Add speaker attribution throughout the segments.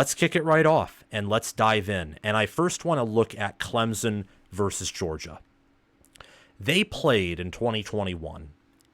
Speaker 1: Let's kick it right off and let's dive in. And I first want to look at Clemson versus Georgia. They played in 2021,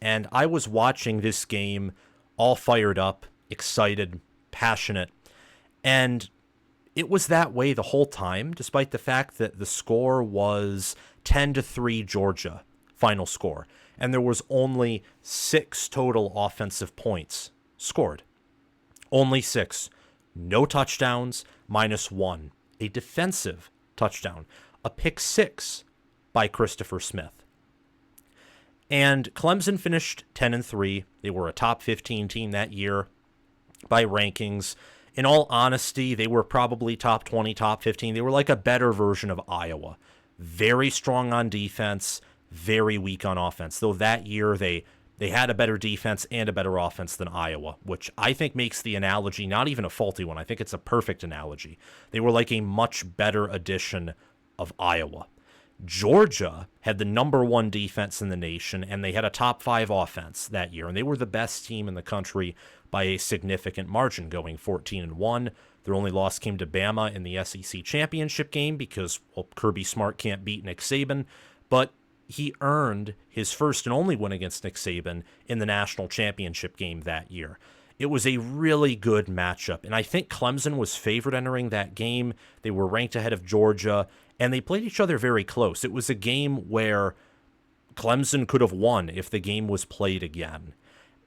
Speaker 1: and I was watching this game all fired up, excited, passionate, and it was that way the whole time, despite the fact that the score was 10-3 Georgia, final score, and there was only 6 total offensive points scored. Only 6. No touchdowns, -1. A defensive touchdown. A pick 6 by Christopher Smith. And Clemson finished 10-3. They were a top 15 team that year by rankings. In all honesty, they were probably top 20, top 15. They were like a better version of Iowa. Very strong on defense, very weak on offense. Though that year they had a better defense and a better offense than Iowa, which I think makes the analogy not even a faulty one. I think it's a perfect analogy. They were like a much better edition of Iowa. Georgia had the number 1 defense in the nation, and they had a top 5 offense that year, and they were the best team in the country by a significant margin, going 14-1. Their only loss came to Bama in the SEC championship game because, well, Kirby Smart can't beat Nick Saban, but he earned his first and only win against Nick Saban in the national championship game that year. It was a really good matchup, and I think Clemson was favored entering that game. They were ranked ahead of Georgia, and they played each other very close. It was a game where Clemson could have won if the game was played again.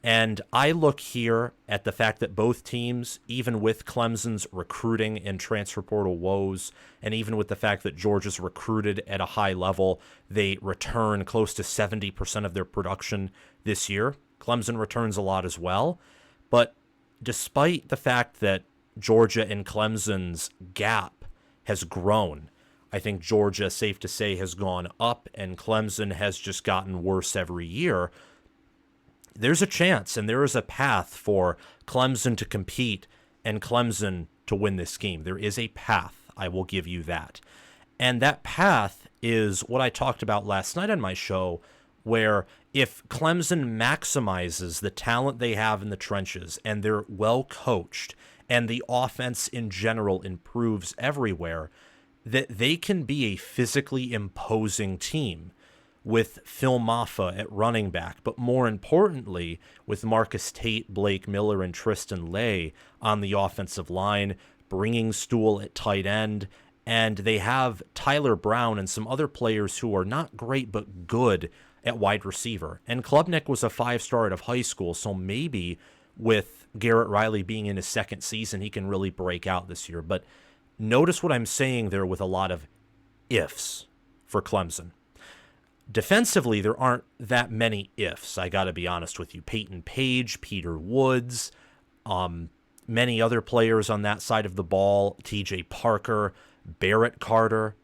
Speaker 1: And I look here at the fact that both teams, even with Clemson's recruiting and transfer portal woes, and even with the fact that Georgia's recruited at a high level, they return close to 70% of their production this year. Clemson returns a lot as well. But despite the fact that Georgia and Clemson's gap has grown, I think Georgia, safe to say, has gone up, and Clemson has just gotten worse every year. There's a chance and there is a path for Clemson to compete and Clemson to win this game. There is a path, I will give you that. And that path is what I talked about last night on my show, where if Clemson maximizes the talent they have in the trenches and they're well coached and the offense in general improves everywhere, that they can be a physically imposing team with Phil Maffa at running back, but more importantly, with Marcus Tate, Blake Miller, and Tristan Lay on the offensive line, bringing Stool at tight end, and they have Tyler Brown and some other players who are not great but good at wide receiver. And Klubnik was a 5-star out of high school, so maybe with Garrett Riley being in his second season, he can really break out this year. But notice what I'm saying there with a lot of ifs for Clemson. Defensively, there aren't that many ifs, I got to be honest with you. Peyton Page, Peter Woods, many other players on that side of the ball, TJ Parker, Barrett Carter,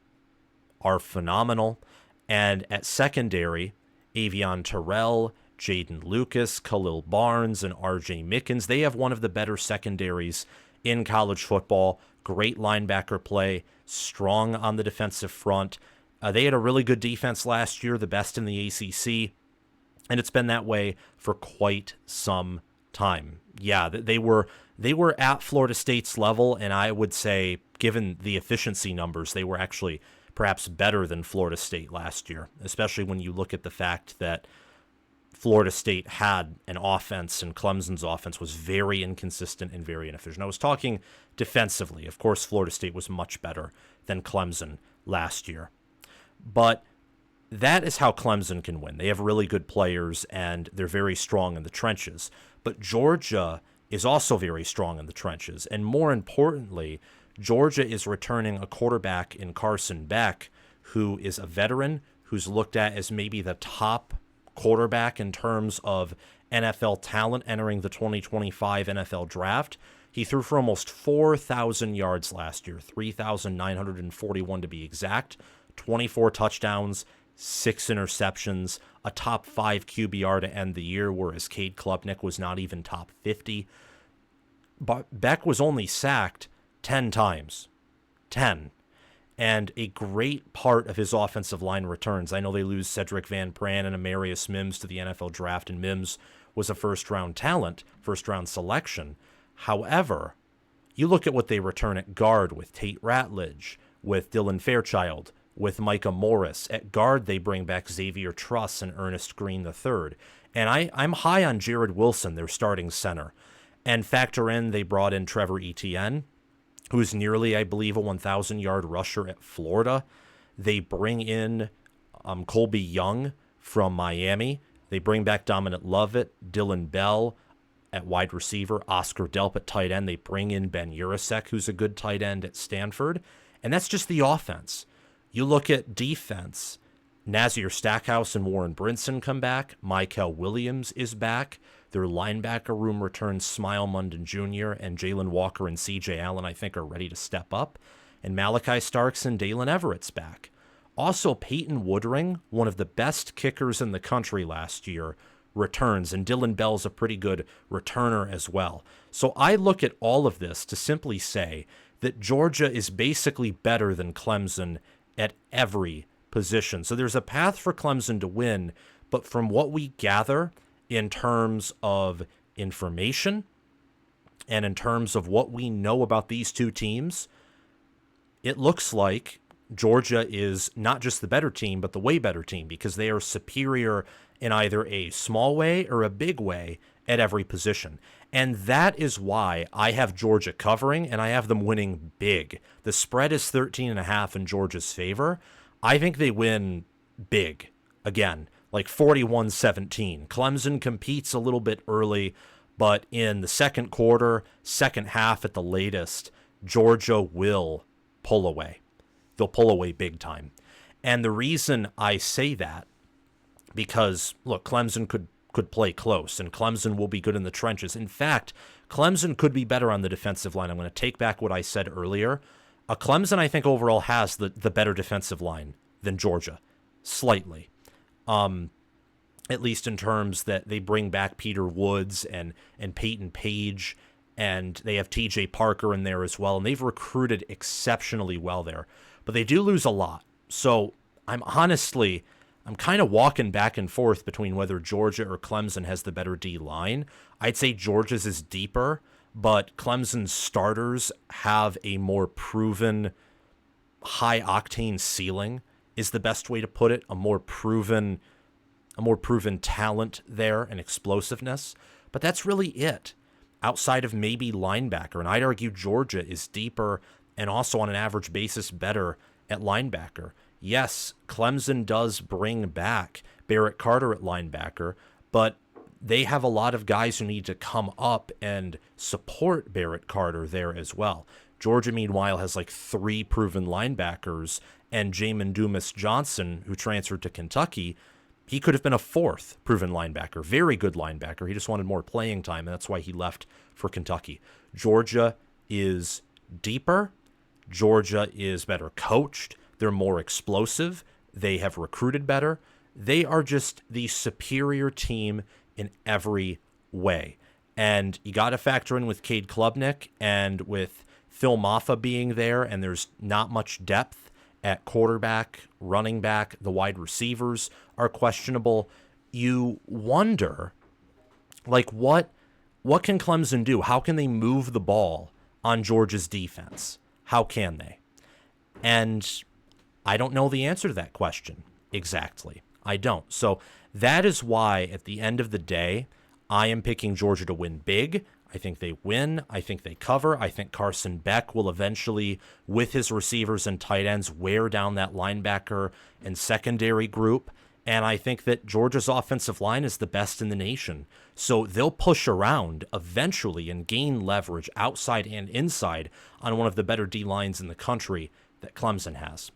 Speaker 1: are phenomenal. And at secondary, Avion Terrell, Jaden Lucas, Khalil Barnes, and RJ Mickens, they have one of the better secondaries in college football. Great linebacker play, strong on the defensive front. They had a really good defense last year, the best in the ACC, and it's been that way for quite some time. Yeah, they were at Florida State's level, and I would say, given the efficiency numbers, they were actually perhaps better than Florida State last year, especially when you look at the fact that Florida State had an offense and Clemson's offense was very inconsistent and very inefficient. I was talking defensively. Of course, Florida State was much better than Clemson last year. But that is how Clemson can win. They have really good players, and they're very strong in the trenches. But Georgia is also very strong in the trenches. And more importantly, Georgia is returning a quarterback in Carson Beck, who is a veteran, who's looked at as maybe the top quarterback in terms of NFL talent entering the 2025 NFL draft. He threw for almost 4,000 yards last year, 3,941 to be exact, 24 touchdowns, 6 interceptions, a top 5 QBR to end the year, whereas Cade Klubnik was not even top 50. But Beck was only sacked 10 times. 10. And a great part of his offensive line returns. I know they lose Cedric Van Pran and Amarius Mims to the NFL draft, and Mims was a first-round talent, first-round selection. However, You look at what they return at guard with Tate Ratledge, with Dylan Fairchild, with Micah Morris. At guard, they bring back Xavier Truss and Ernest Green III. And I'm high on Jared Wilson, their starting center. And factor in, they brought in Trevor Etienne, who's nearly, I believe, a 1,000-yard rusher at Florida. They bring in Colby Young from Miami. They bring back Dominant Lovett, Dylan Bell at wide receiver, Oscar Delp at tight end. They bring in Ben Urasek, who's a good tight end at Stanford. And that's just the offense. You look at defense. Nazir Stackhouse and Warren Brinson come back. Michael Williams is back. Their linebacker room returns Smile Munden Jr. and Jalen Walker and C.J. Allen, I think, are ready to step up. And Malachi Starks and Dalen Everett's back. Also, Peyton Woodring, one of the best kickers in the country last year, returns, and Dylan Bell's a pretty good returner as well. So I look at all of this to simply say that Georgia is basically better than Clemson at every position. So there's a path for Clemson to win, but from what we gather in terms of information and in terms of what we know about these two teams, it looks like Georgia is not just the better team, but the way better team, because they are superior in either a small way or a big way at every position. And that is why I have Georgia covering, and I have them winning big. The spread is 13.5 in Georgia's favor. I think they win big. Again, like 41-17. Clemson competes a little bit early, but in the second quarter, second half at the latest, Georgia will pull away. They'll pull away big time. And the reason I say that, because, look, Clemson could play close, and Clemson will be good in the trenches. In fact, Clemson could be better on the defensive line. I'm going to take back what I said earlier. Clemson, I think, overall has the better defensive line than Georgia, slightly. At least in terms that they bring back Peter Woods and Peyton Page, and they have TJ Parker in there as well, and they've recruited exceptionally well there. But they do lose a lot. So I'm kind of walking back and forth between whether Georgia or Clemson has the better D-line. I'd say Georgia's is deeper, but Clemson's starters have a more proven high-octane ceiling, is the best way to put it, a more proven talent there and explosiveness. But that's really it, outside of maybe linebacker. And I'd argue Georgia is deeper and also on an average basis better at linebacker. Yes, Clemson does bring back Barrett Carter at linebacker, but they have a lot of guys who need to come up and support Barrett Carter there as well. Georgia, meanwhile, has like 3 proven linebackers, and Jamin Dumas Johnson, who transferred to Kentucky, he could have been a 4th proven linebacker. Very good linebacker. He just wanted more playing time, and that's why he left for Kentucky. Georgia is deeper. Georgia is better coached. They're more explosive. They have recruited better. They are just the superior team in every way. And you got to factor in with Cade Klubnik and with Phil Maffa being there, and there's not much depth at quarterback, running back. The wide receivers are questionable. You wonder, like, what can Clemson do? How can they move the ball on Georgia's defense? How can they? And I don't know the answer to that question exactly. I don't. So that is why, at the end of the day, I am picking Georgia to win big. I think they win. I think they cover. I think Carson Beck will eventually, with his receivers and tight ends, wear down that linebacker and secondary group. And I think that Georgia's offensive line is the best in the nation. So they'll push around eventually and gain leverage outside and inside on one of the better D-lines in the country that Clemson has.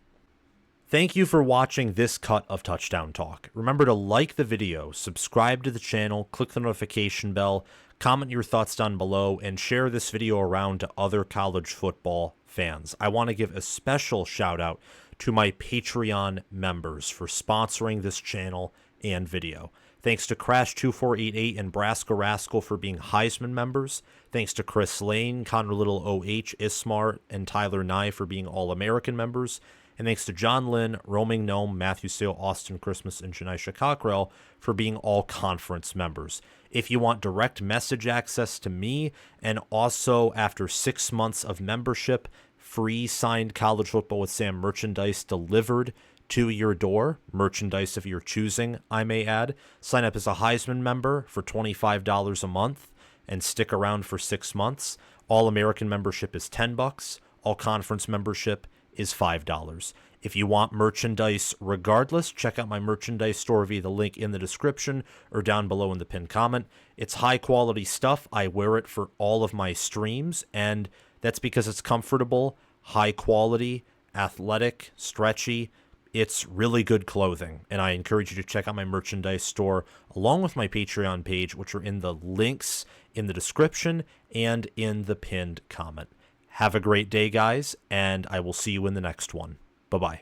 Speaker 1: Thank you for watching this cut of Touchdown Talk. Remember to like the video, subscribe to the channel, click the notification bell, comment your thoughts down below, and share this video around to other college football fans. I want to give a special shout out to my Patreon members for sponsoring this channel and video. Thanks to Crash2488 and Brasco Rascal for being Heisman members. Thanks to Chris Lane, Connor Little OH, Ismar, and Tyler Nye for being All-American members. And thanks to John Lynn, Roaming Gnome, Matthew Sale, Austin Christmas, and Janisha Cockrell for being all conference members. If you want direct message access to me, and also after 6 months of membership, free signed College Football with Sam merchandise delivered to your door, merchandise of your choosing, I may add. Sign up as a Heisman member for $25 a month and stick around for 6 months. All American membership is $10. All conference membership is $5. If you want merchandise regardless, check out my merchandise store via the link in the description or down below in the pinned comment. It's high quality stuff. I wear it for all of my streams, and that's because it's comfortable, high quality, athletic, stretchy. It's really good clothing, and I encourage you to check out my merchandise store along with my Patreon page, which are in the links in the description and in the pinned comment. Have a great day, guys, and I will see you in the next one. Bye-bye.